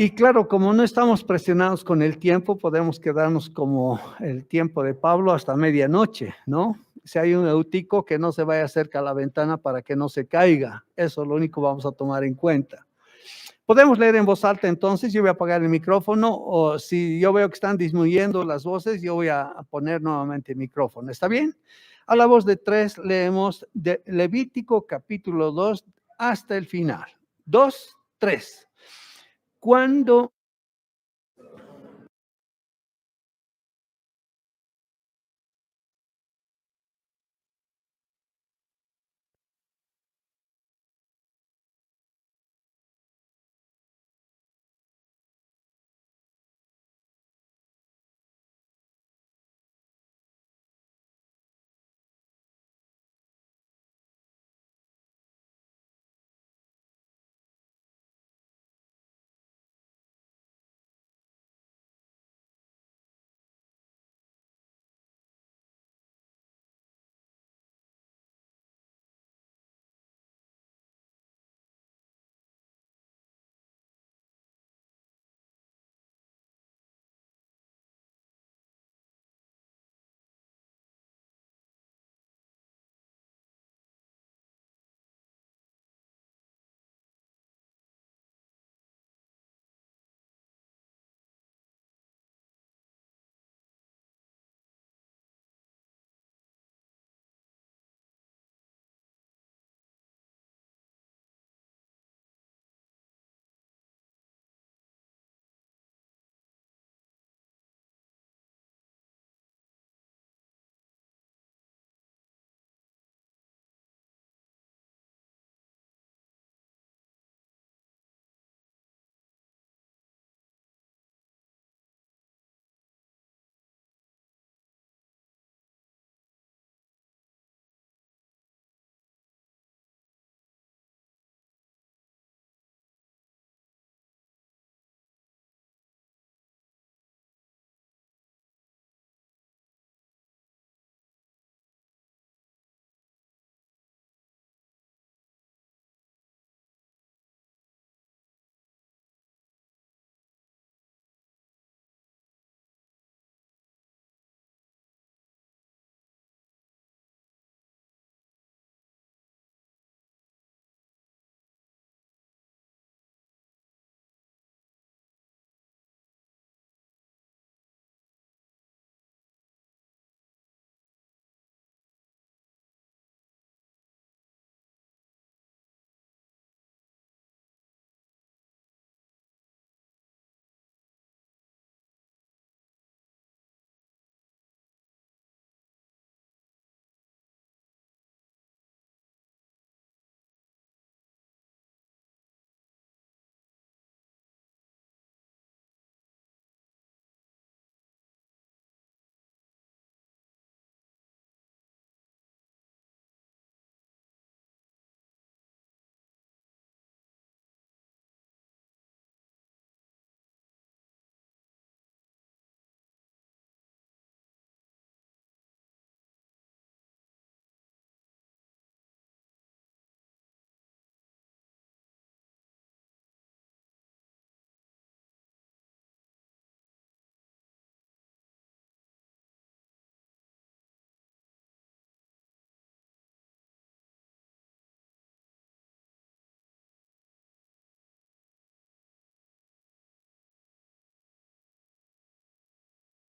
Y claro, como no estamos presionados con el tiempo, podemos quedarnos como el tiempo de Pablo hasta medianoche, ¿no? Si hay un eutico, que no se vaya cerca a la ventana para que no se caiga. Eso es lo único que vamos a tomar en cuenta. Podemos leer en voz alta entonces. Yo voy a apagar el micrófono, o si yo veo que están disminuyendo las voces, yo voy a poner nuevamente el micrófono. ¿Está bien? A la voz de 3 leemos de Levítico capítulo 2 hasta el final. 2, 3. Cuando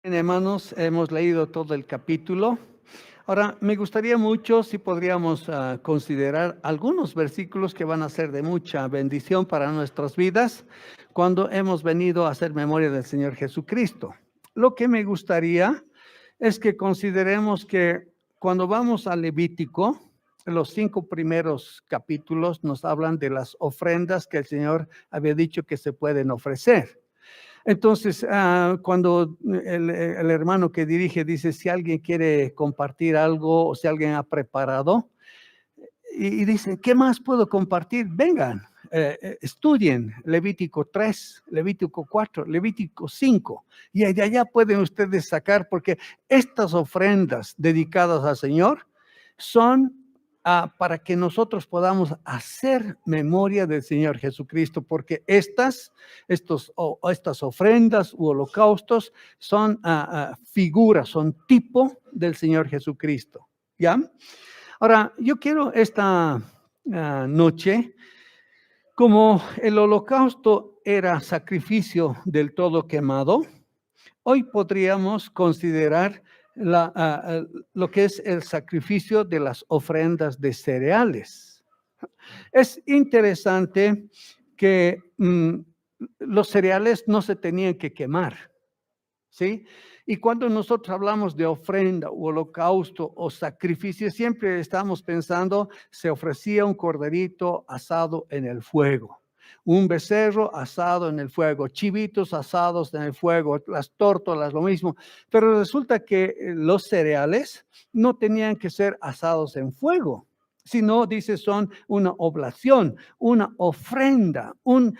hermanos, hemos leído todo el capítulo. Ahora, me gustaría mucho si podríamos considerar algunos versículos que van a ser de mucha bendición para nuestras vidas cuando hemos venido a hacer memoria del Señor Jesucristo. Lo que me gustaría es que consideremos que cuando vamos a Levítico, los 5 primeros capítulos nos hablan de las ofrendas que el Señor había dicho que se pueden ofrecer. Entonces, cuando el hermano que dirige dice, si alguien quiere compartir algo o si alguien ha preparado, y dice, ¿qué más puedo compartir? Vengan, estudien Levítico 3, Levítico 4, Levítico 5, y de allá pueden ustedes sacar, porque estas ofrendas dedicadas al Señor son para que nosotros podamos hacer memoria del Señor Jesucristo, porque estas ofrendas u holocaustos son figuras, son tipo del Señor Jesucristo. ¿Ya? Ahora, yo quiero esta noche, como el holocausto era sacrificio del todo quemado, hoy podríamos considerar lo que es el sacrificio de las ofrendas de cereales. Es interesante que los cereales no se tenían que quemar, ¿sí? Y cuando nosotros hablamos de ofrenda o holocausto o sacrificio, siempre estamos pensando, se ofrecía un corderito asado en el fuego, un becerro asado en el fuego, chivitos asados en el fuego, las tórtolas, lo mismo. Pero resulta que los cereales no tenían que ser asados en fuego, sino, dice, son una oblación, una ofrenda, un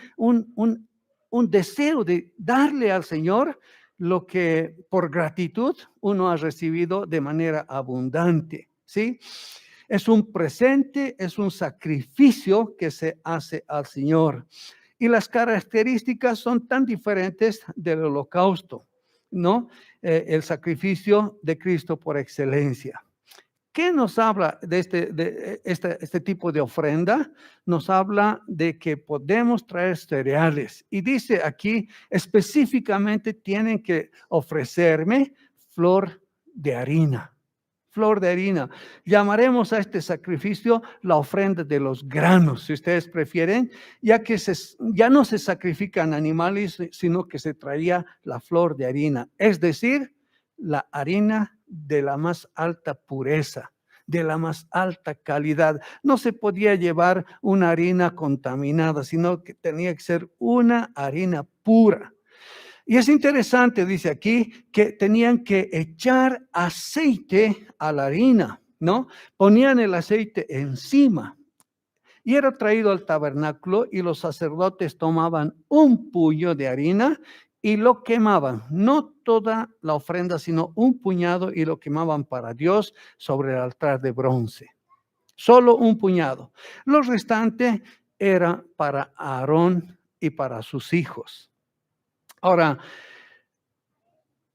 deseo de darle al Señor lo que por gratitud uno ha recibido de manera abundante, ¿sí? Es un presente, es un sacrificio que se hace al Señor. Y las características son tan diferentes del holocausto, ¿no? El sacrificio de Cristo por excelencia. ¿Qué nos habla de este tipo de ofrenda? Nos habla de que podemos traer cereales. Y dice aquí, específicamente tienen que ofrecerme flor de harina. Flor de harina. Llamaremos a este sacrificio la ofrenda de los granos, si ustedes prefieren, ya que ya no se sacrifican animales, sino que se traía la flor de harina. Es decir, la harina de la más alta pureza, de la más alta calidad. No se podía llevar una harina contaminada, sino que tenía que ser una harina pura. Y es interesante, dice aquí, que tenían que echar aceite a la harina, ¿no? Ponían el aceite encima. Y era traído al tabernáculo y los sacerdotes tomaban un puño de harina y lo quemaban, no toda la ofrenda, sino un puñado, y lo quemaban para Dios sobre el altar de bronce. Solo un puñado. Lo restante era para Aarón y para sus hijos. Ahora,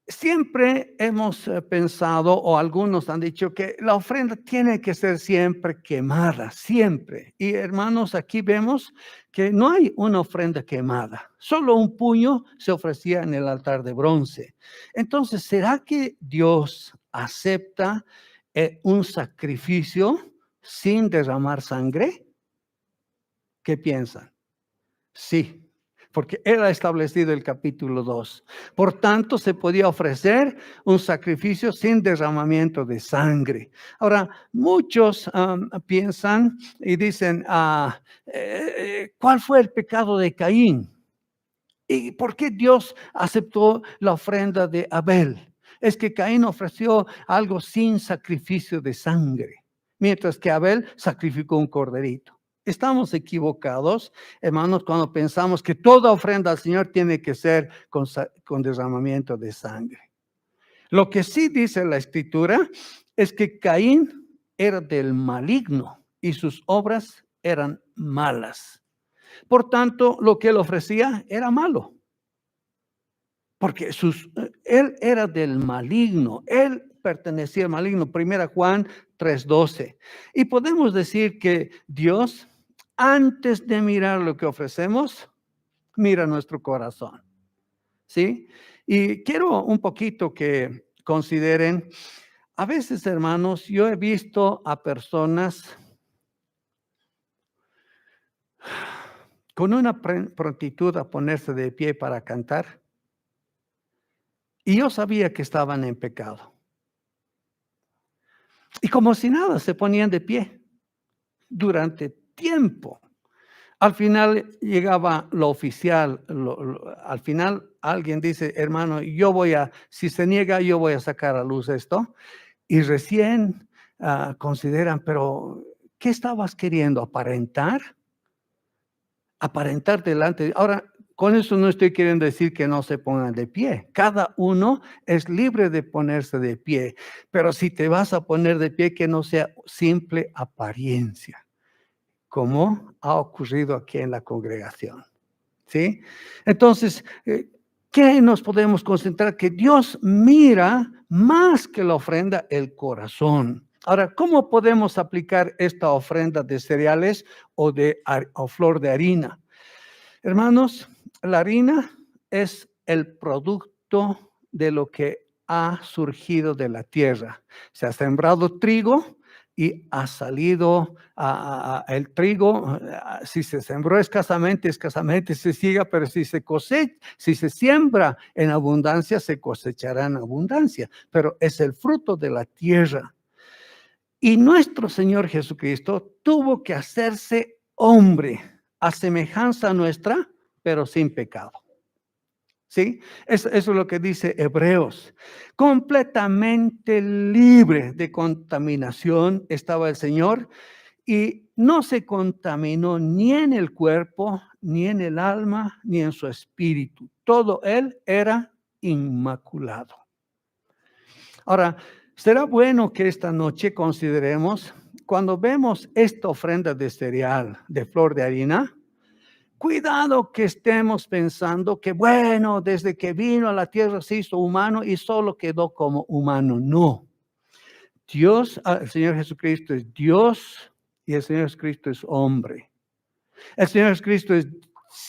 siempre hemos pensado, o algunos han dicho, que la ofrenda tiene que ser siempre quemada, siempre. Y hermanos, aquí vemos que no hay una ofrenda quemada. Solo un puño se ofrecía en el altar de bronce. Entonces, ¿será que Dios acepta un sacrificio sin derramar sangre? ¿Qué piensan? Sí. Porque Él ha establecido el capítulo 2. Por tanto, se podía ofrecer un sacrificio sin derramamiento de sangre. Ahora, muchos piensan y dicen, ¿cuál fue el pecado de Caín? ¿Y por qué Dios aceptó la ofrenda de Abel? Es que Caín ofreció algo sin sacrificio de sangre, mientras que Abel sacrificó un corderito. Estamos equivocados, hermanos, cuando pensamos que toda ofrenda al Señor tiene que ser con derramamiento de sangre. Lo que sí dice la Escritura es que Caín era del maligno y sus obras eran malas. Por tanto, lo que él ofrecía era malo. Porque él era del maligno, él pertenecía al maligno. 1 Juan 3:12. Y podemos decir que Dios, antes de mirar lo que ofrecemos, mira nuestro corazón. ¿Sí? Y quiero un poquito que consideren, a veces, hermanos, yo he visto a personas con una prontitud a ponerse de pie para cantar, y yo sabía que estaban en pecado. Y como si nada, se ponían de pie durante tiempo. Al final llegaba lo oficial, al final alguien dice, hermano, si se niega, yo voy a sacar a luz esto. Y recién consideran, pero ¿qué estabas queriendo? ¿Aparentar? Aparentar delante. Ahora, Con eso no estoy queriendo decir que no se pongan de pie. Cada uno es libre de ponerse de pie. Pero si te vas a poner de pie, que no sea simple apariencia, como ha ocurrido aquí en la congregación. ¿Sí? Entonces, ¿qué nos podemos concentrar? Que Dios mira más que la ofrenda, el corazón. Ahora, ¿cómo podemos aplicar esta ofrenda de cereales o flor de harina? Hermanos, la harina es el producto de lo que ha surgido de la tierra. Se ha sembrado trigo y ha salido el trigo. Si se sembró escasamente, escasamente se siga, pero si se siembra en abundancia, se cosechará en abundancia. Pero es el fruto de la tierra. Y nuestro Señor Jesucristo tuvo que hacerse hombre a semejanza nuestra, pero sin pecado. ¿Sí? Eso es lo que dice Hebreos. Completamente libre de contaminación estaba el Señor y no se contaminó ni en el cuerpo, ni en el alma, ni en su espíritu. Todo él era inmaculado. Ahora, será bueno que esta noche consideremos, cuando vemos esta ofrenda de cereal, de flor de harina, cuidado que estemos pensando que, bueno, desde que vino a la tierra se hizo humano y solo quedó como humano. No. Dios, el Señor Jesucristo es Dios y el Señor Jesucristo es hombre. El Señor Jesucristo es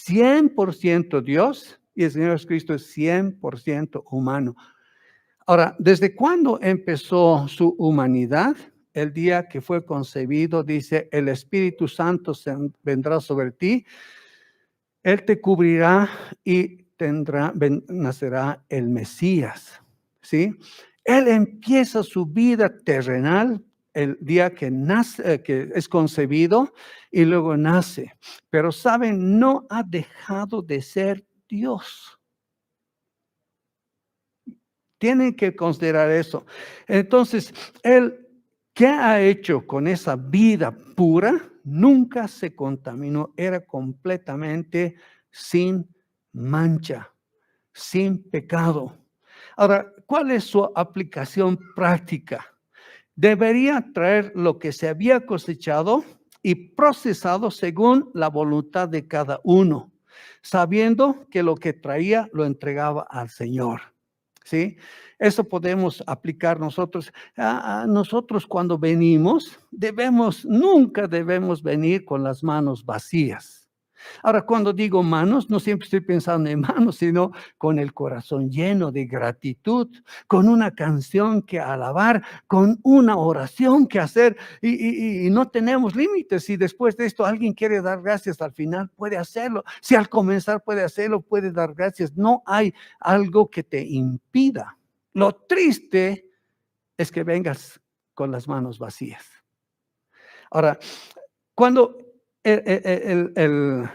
100% Dios y el Señor Jesucristo es 100% humano. Ahora, ¿desde cuándo empezó su humanidad? El día que fue concebido, dice, el Espíritu Santo vendrá sobre ti, Él te cubrirá y nacerá el Mesías, ¿sí? Él empieza su vida terrenal el día que nace, que es concebido y luego nace. Pero saben, no ha dejado de ser Dios. Tienen que considerar eso. Entonces, Él, ¿qué ha hecho con esa vida pura? Nunca se contaminó, era completamente sin mancha, sin pecado. Ahora, ¿cuál es su aplicación práctica? Debería traer lo que se había cosechado y procesado según la voluntad de cada uno, sabiendo que lo que traía lo entregaba al Señor. ¿Sí? Eso podemos aplicar nosotros. Nosotros cuando venimos, nunca debemos venir con las manos vacías. Ahora, cuando digo manos, no siempre estoy pensando en manos, sino con el corazón lleno de gratitud, con una canción que alabar, con una oración que hacer, y no tenemos límites. Si después de esto alguien quiere dar gracias al final, puede hacerlo. Si al comenzar puede hacerlo, puede dar gracias. No hay algo que te impida. Lo triste es que vengas con las manos vacías. Ahora, cuando el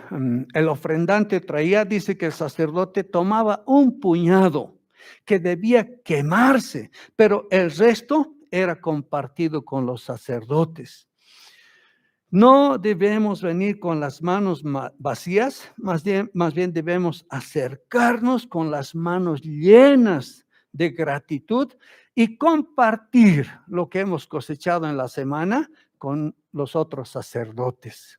ofrendante traía, dice que el sacerdote tomaba un puñado que debía quemarse, pero el resto era compartido con los sacerdotes. No debemos venir con las manos vacías, más bien debemos acercarnos con las manos llenas de gratitud y compartir lo que hemos cosechado en la semana con los otros sacerdotes.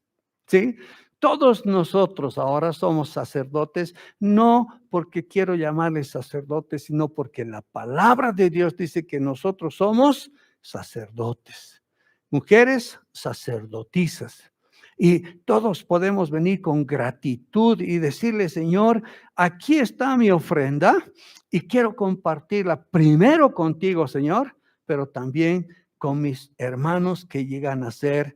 ¿Sí? Todos nosotros ahora somos sacerdotes, no porque quiero llamarles sacerdotes, sino porque la palabra de Dios dice que nosotros somos sacerdotes. Mujeres sacerdotisas. Y todos podemos venir con gratitud y decirle, Señor, aquí está mi ofrenda y quiero compartirla primero contigo, Señor, pero también con mis hermanos que llegan a ser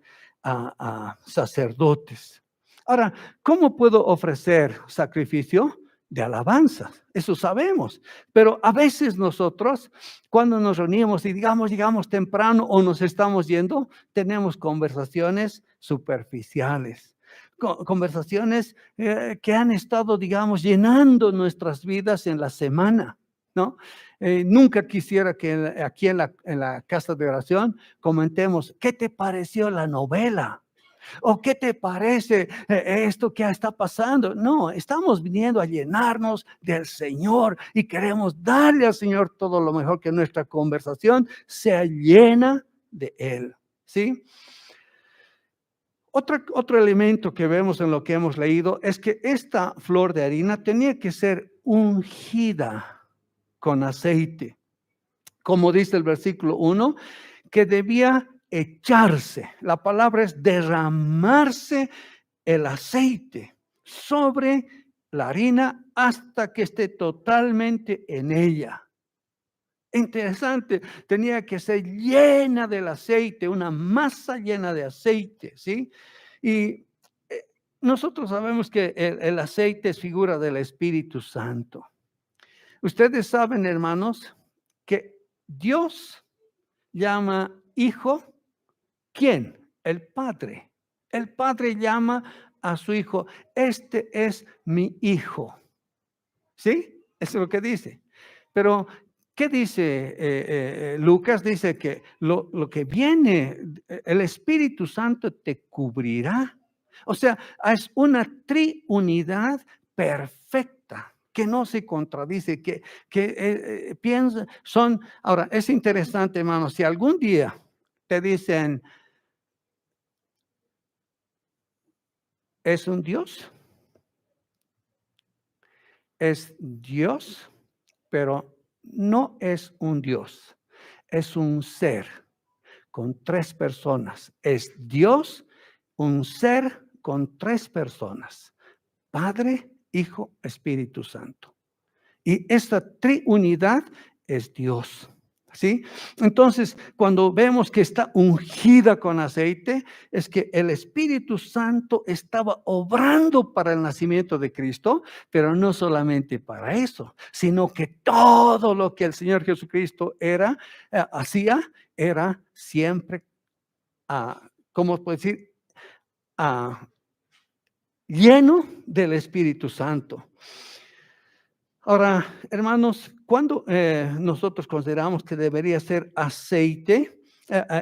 sacerdotes. Ahora, ¿cómo puedo ofrecer sacrificio? De alabanza, eso sabemos, pero a veces nosotros cuando nos reunimos y llegamos temprano o nos estamos yendo, tenemos conversaciones superficiales, conversaciones que han estado, llenando nuestras vidas en la semana, ¿no? Nunca quisiera que aquí en la casa de oración comentemos, ¿qué te pareció la novela? ¿O qué te parece esto que está pasando? No, estamos viniendo a llenarnos del Señor y queremos darle al Señor todo lo mejor, que nuestra conversación sea llena de Él. ¿Sí? Otro elemento que vemos en lo que hemos leído es que esta flor de harina tenía que ser ungida con aceite. Como dice el versículo 1, que debía echarse. La palabra es derramarse el aceite sobre la harina hasta que esté totalmente en ella. Interesante, tenía que ser llena del aceite, una masa llena de aceite, ¿sí? Y nosotros sabemos que el aceite es figura del Espíritu Santo. Ustedes saben, hermanos, que Dios llama hijo, ¿quién? El Padre. El Padre llama a su hijo, este es mi hijo. ¿Sí? Eso es lo que dice. Pero, ¿qué dice Lucas? Dice que lo que viene, el Espíritu Santo te cubrirá. O sea, es una triunidad perfecta, que no se contradice, que piensa, son, ahora, es interesante, hermano, si algún día te dicen, ¿es un Dios? Es Dios, pero no es un Dios, es un ser con tres personas. Es Dios, un ser con tres personas: Padre, Hijo, Espíritu Santo. Y esta triunidad es Dios. ¿Sí? Entonces, cuando vemos que está ungida con aceite, es que el Espíritu Santo estaba obrando para el nacimiento de Cristo, pero no solamente para eso, sino que todo lo que el Señor Jesucristo hacía, era siempre, ¿cómo puedo decir? Lleno del Espíritu Santo. Ahora, hermanos, cuando nosotros consideramos que debería ser aceite,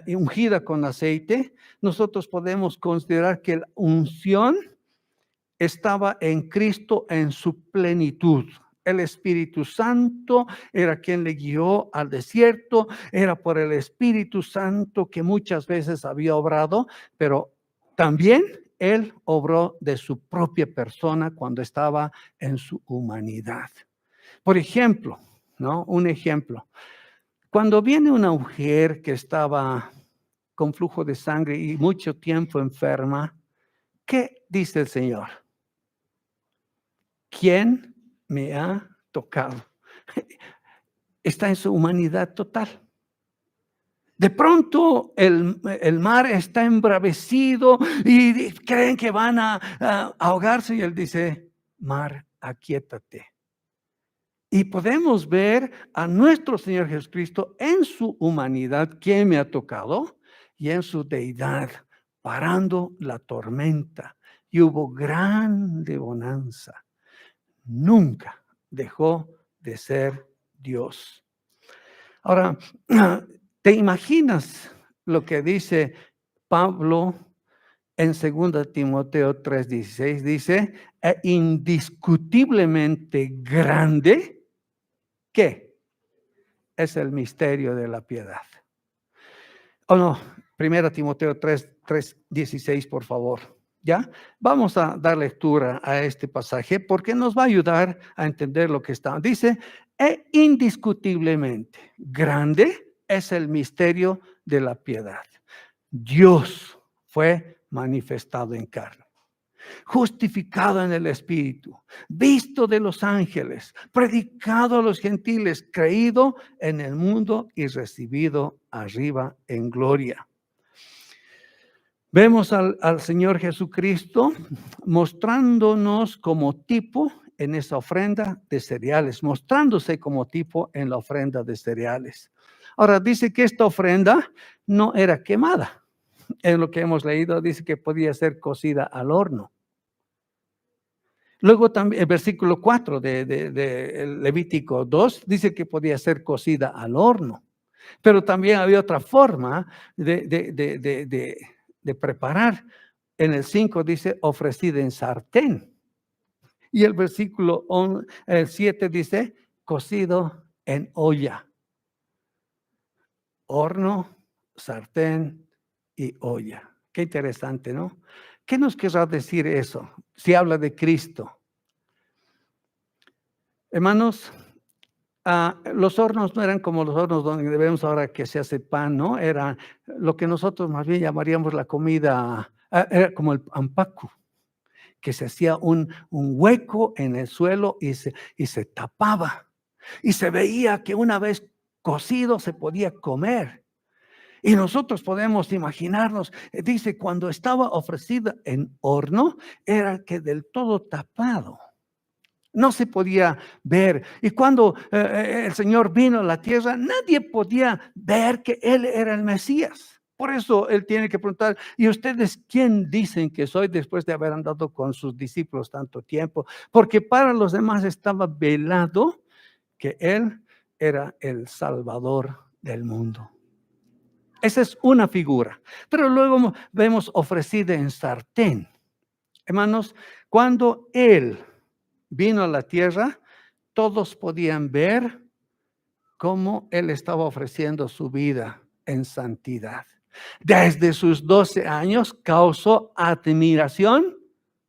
ungida con aceite, nosotros podemos considerar que la unción estaba en Cristo en su plenitud. El Espíritu Santo era quien le guió al desierto, era por el Espíritu Santo que muchas veces había obrado, pero también Él obró de su propia persona cuando estaba en su humanidad. Por ejemplo, ¿no? Un ejemplo. Cuando viene una mujer que estaba con flujo de sangre y mucho tiempo enferma, ¿qué dice el Señor? ¿Quién me ha tocado? Está en su humanidad total. De pronto el mar está embravecido y creen que van a ahogarse, y Él dice: mar, aquíétate. Y podemos ver a nuestro Señor Jesucristo en su humanidad, ¿quién me ha tocado? Y en su deidad, parando la tormenta. Y hubo grande bonanza. Nunca dejó de ser Dios. Ahora, ¿te imaginas lo que dice Pablo en 2 Timoteo 3:16? Dice, indiscutiblemente grande, ¿qué? Es el misterio de la piedad. ¿O no? 1 Timoteo 3:16, por favor. ¿Ya? Vamos a dar lectura a este pasaje porque nos va a ayudar a entender lo que está. Dice, indiscutiblemente grande es el misterio de la piedad. Dios fue manifestado en carne, justificado en el Espíritu, visto de los ángeles, predicado a los gentiles, creído en el mundo y recibido arriba en gloria. Vemos al Señor Jesucristo mostrándonos como tipo en esa ofrenda de cereales, mostrándose como tipo en la ofrenda de cereales. Ahora, dice que esta ofrenda no era quemada. En lo que hemos leído dice que podía ser cocida al horno. Luego también el versículo 4 de Levítico 2 dice que podía ser cocida al horno. Pero también había otra forma de preparar En el 5 dice ofrecida en sartén. Y el versículo 7 dice cocido en olla. Horno, sartén y olla. Qué interesante, ¿no? ¿Qué nos querrá decir eso? Si habla de Cristo. Hermanos, los hornos no eran como los hornos donde vemos ahora que se hace pan, ¿no? Era lo que nosotros más bien llamaríamos la comida, era como el ampacu, que se hacía un hueco en el suelo y se tapaba. Y se veía que una vez cocido se podía comer. Y nosotros podemos imaginarnos, dice, cuando estaba ofrecida en horno, era que del todo tapado. No se podía ver. Y cuando el Señor vino a la tierra, nadie podía ver que Él era el Mesías. Por eso Él tiene que preguntar, ¿y ustedes quién dicen que soy después de haber andado con sus discípulos tanto tiempo? Porque para los demás estaba velado que Él era el Salvador del mundo. Esa es una figura. Pero luego vemos ofrecida en sartén. Hermanos, cuando Él vino a la tierra, todos podían ver cómo Él estaba ofreciendo su vida en santidad. Desde sus 12 años causó admiración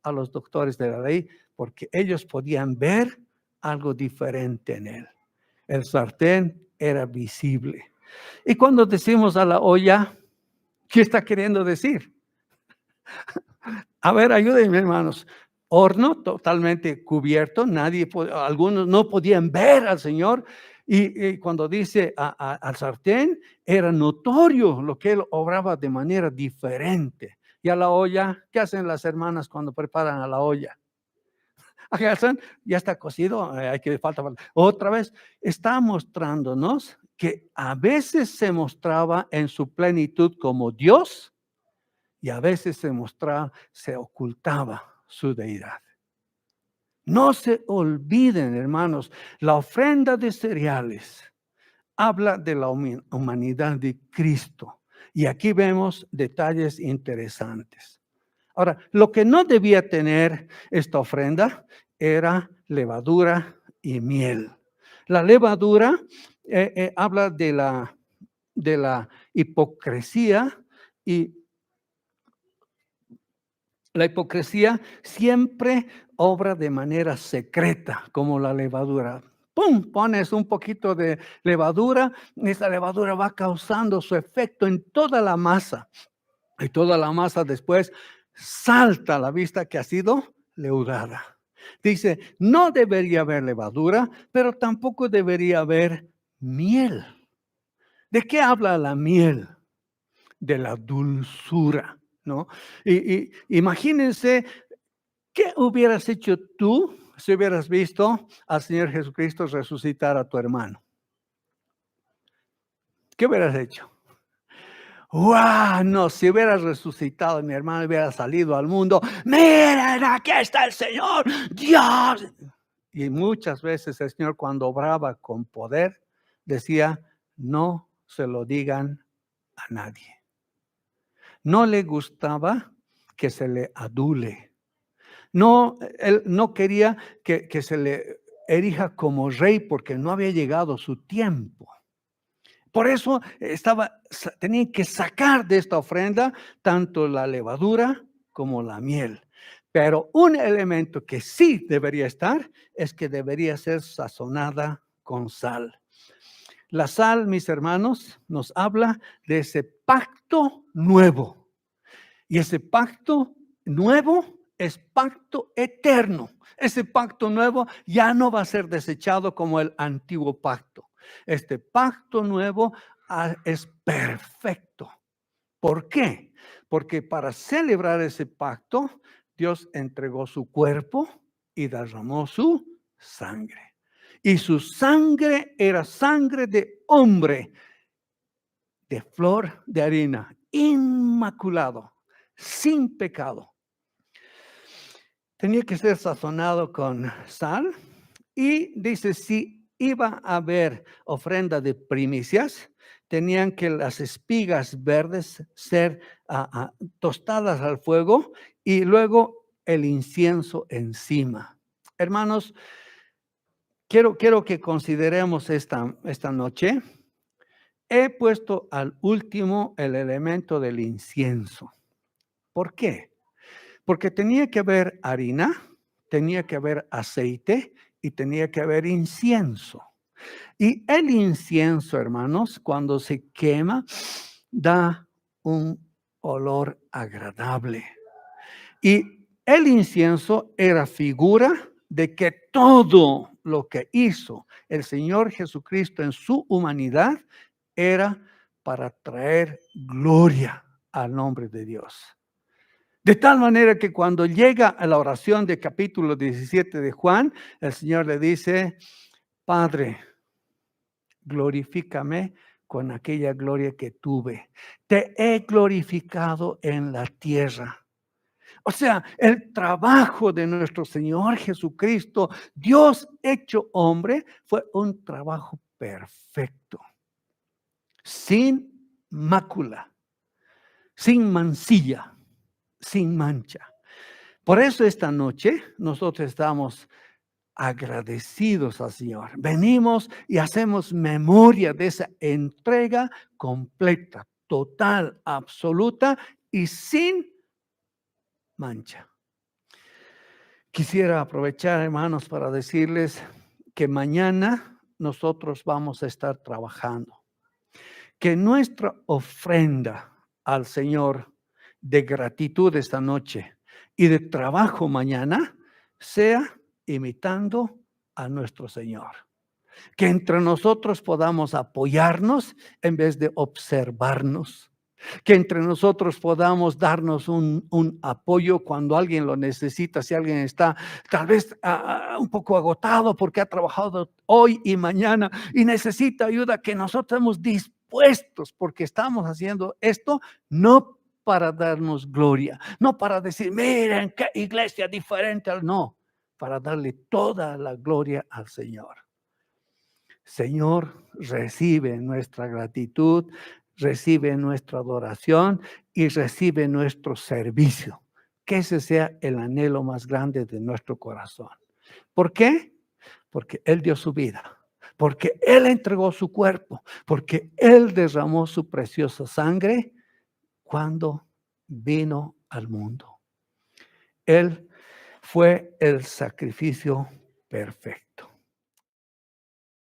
a los doctores de la ley porque ellos podían ver algo diferente en Él. El sartén era visible. Y cuando decimos a la olla, ¿qué está queriendo decir? A ver, ayúdenme, hermanos. Horno totalmente cubierto, algunos no podían ver al Señor. Y cuando dice al sartén, era notorio lo que Él obraba de manera diferente. Y a la olla, ¿qué hacen las hermanas cuando preparan a la olla? ¿Qué hacen? Ya está cocido, hay que falta. Otra vez, está mostrándonos que a veces se mostraba en su plenitud como Dios, y a veces se ocultaba su deidad. No se olviden, hermanos, la ofrenda de cereales habla de la humanidad de Cristo. Y aquí vemos detalles interesantes. Ahora, lo que no debía tener esta ofrenda era levadura y miel. La levadura habla de la hipocresía, y la hipocresía siempre obra de manera secreta, como la levadura. ¡Pum! Pones un poquito de levadura, y esa levadura va causando su efecto en toda la masa. Y toda la masa después salta a la vista que ha sido leudada. Dice, no debería haber levadura, pero tampoco debería haber miel. ¿De qué habla la miel? De la dulzura, ¿no? Y imagínense, ¿qué hubieras hecho tú si hubieras visto al Señor Jesucristo resucitar a tu hermano? ¿Qué hubieras hecho? ¡Wow! No, si hubieras resucitado, mi hermano hubiera salido al mundo. ¡Miren, aquí está el Señor! ¡Dios! Y muchas veces el Señor, cuando obraba con poder, decía, no se lo digan a nadie. No le gustaba que se le adule. No, él no quería que se le erija como rey porque no había llegado su tiempo. Por eso tenían que sacar de esta ofrenda tanto la levadura como la miel. Pero un elemento que sí debería estar es que debería ser sazonada con sal. La sal, mis hermanos, nos habla de ese pacto nuevo. Y ese pacto nuevo es pacto eterno. Ese pacto nuevo ya no va a ser desechado como el antiguo pacto. Este pacto nuevo es perfecto. ¿Por qué? Porque para celebrar ese pacto, Dios entregó su cuerpo y derramó su sangre. Y su sangre era sangre de hombre, de flor de harina, inmaculado, sin pecado. Tenía que ser sazonado con sal, y dice, si iba a haber ofrenda de primicias, tenían que las espigas verdes ser tostadas al fuego y luego el incienso encima. Hermanos, quiero que consideremos esta noche. He puesto al último el elemento del incienso. ¿Por qué? Porque tenía que haber harina, tenía que haber aceite y tenía que haber incienso. Y el incienso, hermanos, cuando se quema, da un olor agradable. Y el incienso era figura de que todo lo que hizo el Señor Jesucristo en su humanidad era para traer gloria al nombre de Dios. De tal manera que cuando llega a la oración de capítulo 17 de Juan, el Señor le dice: Padre, glorifícame con aquella gloria que tuve. Te he glorificado en la tierra. O sea, el trabajo de nuestro Señor Jesucristo, Dios hecho hombre, fue un trabajo perfecto, sin mácula, sin mancilla, sin mancha. Por eso esta noche nosotros estamos agradecidos al Señor. Venimos y hacemos memoria de esa entrega completa, total, absoluta y sin mancha. Quisiera aprovechar, hermanos, para decirles que mañana nosotros vamos a estar trabajando. Que nuestra ofrenda al Señor de gratitud esta noche y de trabajo mañana sea imitando a nuestro Señor. Que entre nosotros podamos apoyarnos en vez de observarnos. Que entre nosotros podamos darnos un apoyo cuando alguien lo necesita. Si alguien está tal vez un poco agotado porque ha trabajado hoy y mañana y necesita ayuda, que nosotros estemos dispuestos porque estamos haciendo esto no para darnos gloria, no para decir, miren qué iglesia diferente, no, para darle toda la gloria al Señor. Señor, recibe nuestra gratitud, recibe nuestra adoración y recibe nuestro servicio. Que ese sea el anhelo más grande de nuestro corazón. ¿Por qué? Porque Él dio su vida, porque Él entregó su cuerpo, porque Él derramó su preciosa sangre cuando vino al mundo. Él fue el sacrificio perfecto.